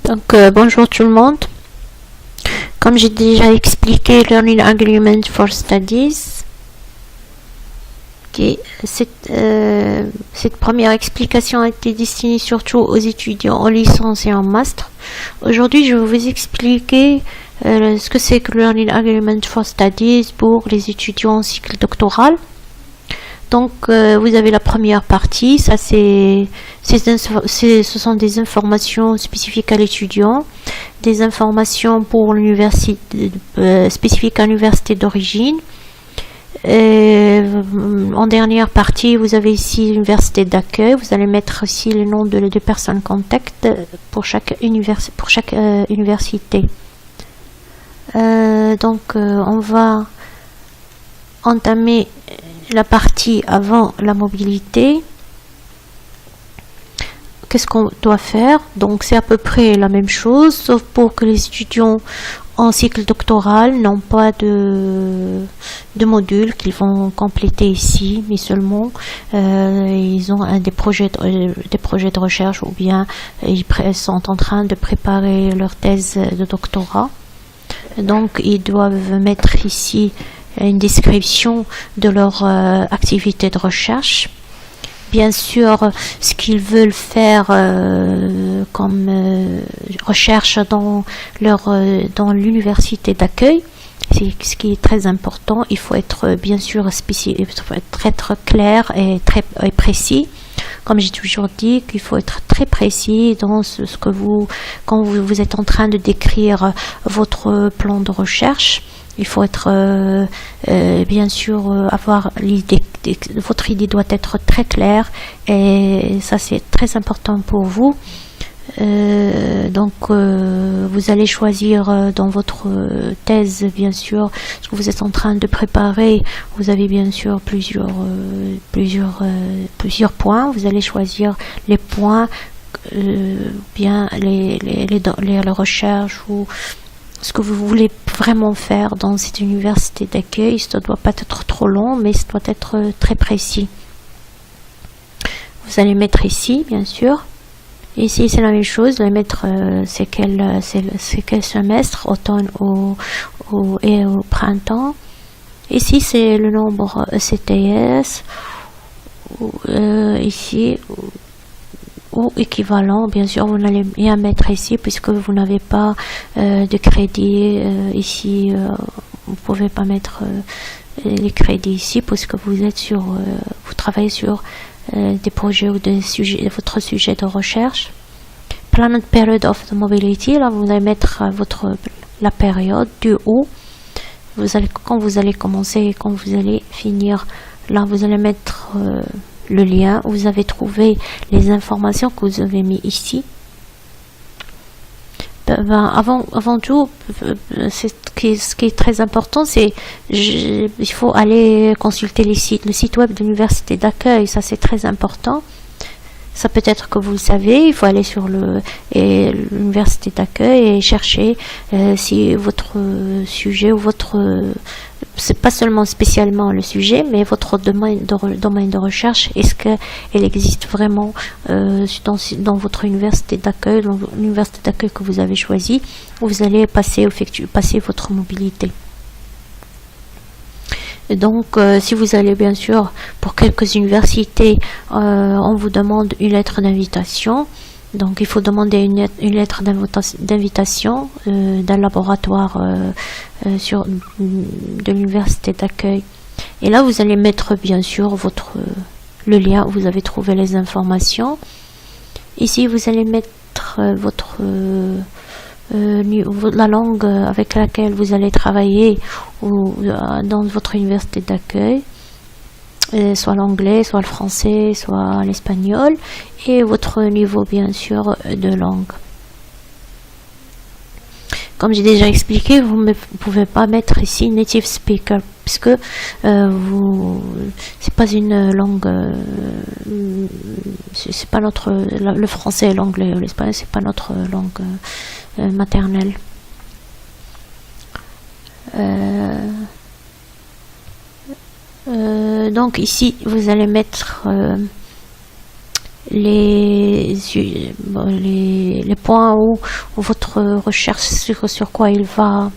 Donc bonjour tout le monde. Comme j'ai déjà expliqué, Learning Agreement for Studies, cette première explication a été destinée surtout aux étudiants en licence et en master. Aujourd'hui, je vais vous expliquer ce que c'est que Learning Agreement for Studies pour les étudiants en cycle doctoral. Donc, vous avez la première partie, ça ce sont des informations spécifiques à l'étudiant, des informations pour l'université, spécifiques à l'université d'origine. En dernière partie, vous avez ici l'université d'accueil, vous allez mettre ici le nom de personnes contact pour chaque université. On va entamer la partie avant la mobilité. Qu'est-ce qu'on doit faire? Donc c'est à peu près la même chose, sauf pour que les étudiants en cycle doctoral n'ont pas de modules qu'ils vont compléter ici, mais seulement ils ont des projets de recherche, ou bien ils sont en train de préparer leur thèse de doctorat. Donc ils doivent mettre ici une description de leur activité de recherche. Bien sûr, ce qu'ils veulent faire comme recherche dans l'université d'accueil, c'est ce qui est très important. Il faut être bien sûr spécifique, il faut être clair et très précis. Comme j'ai toujours dit, qu'il faut être très précis dans quand vous êtes en train de décrire votre plan de recherche. Il faut être, bien sûr, avoir l'idée, votre idée doit être très claire, et ça c'est très important pour vous. Vous allez choisir dans votre thèse, bien sûr, ce que vous êtes en train de préparer. Vous avez bien sûr plusieurs points. Vous allez choisir les points, bien les recherches ou ce que vous voulez vraiment faire dans cette université d'accueil. Ça ne doit pas être trop long, mais ça doit être très précis. Vous allez mettre ici, bien sûr. Ici, c'est la même chose. Vous allez mettre c'est quel semestre, automne et au printemps. Ici, c'est le nombre ECTS. Ici, ou équivalent, bien sûr, vous n'allez rien mettre ici puisque vous n'avez pas de crédit ici. Vous ne pouvez pas mettre les crédits ici puisque vous travaillez sur des projets ou des sujets, votre sujet de recherche. Planned period of the mobility, là vous allez mettre la période du où quand vous allez commencer et quand vous allez finir. Là vous allez mettre le lien où vous avez trouvé les informations que vous avez mis ici. Avant tout, ce qui est très important, c'est il faut aller consulter le site web de l'université d'accueil. Ça c'est très important. Ça peut être que vous le savez, il faut aller sur l'université d'accueil et chercher si votre sujet ou c'est pas seulement spécialement le sujet, mais votre domaine de recherche, est-ce qu'elle existe vraiment dans votre université d'accueil, dans l'université d'accueil que vous avez choisi, où vous allez passer votre mobilité. Et donc, si vous allez bien sûr pour quelques universités, on vous demande une lettre d'invitation. Donc, il faut demander une lettre d'invitation d'un laboratoire de l'université d'accueil. Et là, vous allez mettre bien sûr le lien où vous avez trouvé les informations. Ici, vous allez mettre la langue avec laquelle vous allez travailler dans votre université d'accueil, soit l'anglais, soit le français, soit l'espagnol, et votre niveau bien sûr de langue. Comme j'ai déjà expliqué, vous ne pouvez pas mettre ici native speaker puisque c'est pas une langue, c'est pas le français, l'anglais, l'espagnol, c'est pas notre langue maternelle. Donc ici vous allez mettre les points où votre recherche sur quoi il va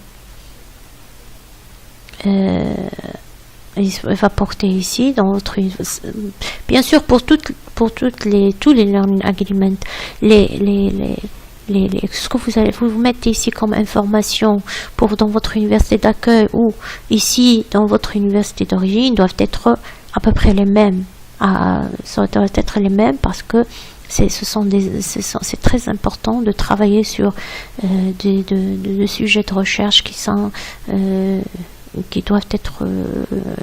porter ici dans votre, bien sûr pour tous les learning agreements, ce que vous mettez ici comme information dans votre université d'accueil ou ici dans votre université d'origine doivent être à peu près les mêmes. Ça doit être les mêmes parce que c'est très important de travailler sur des sujets de recherche qui doivent être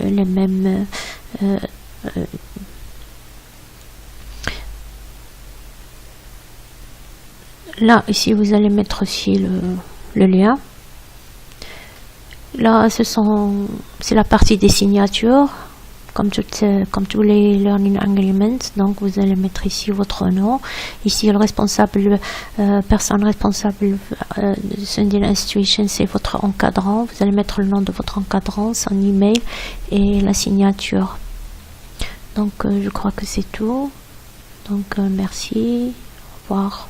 les mêmes. Là, ici, vous allez mettre aussi le lien. Là, c'est la partie des signatures, comme tous les Learning Agreements. Donc, vous allez mettre ici votre nom. Ici, le responsable, personne responsable de Sundin Institution, c'est votre encadrant. Vous allez mettre le nom de votre encadrant, son email et la signature. Donc, je crois que c'est tout. Donc, merci. Au revoir.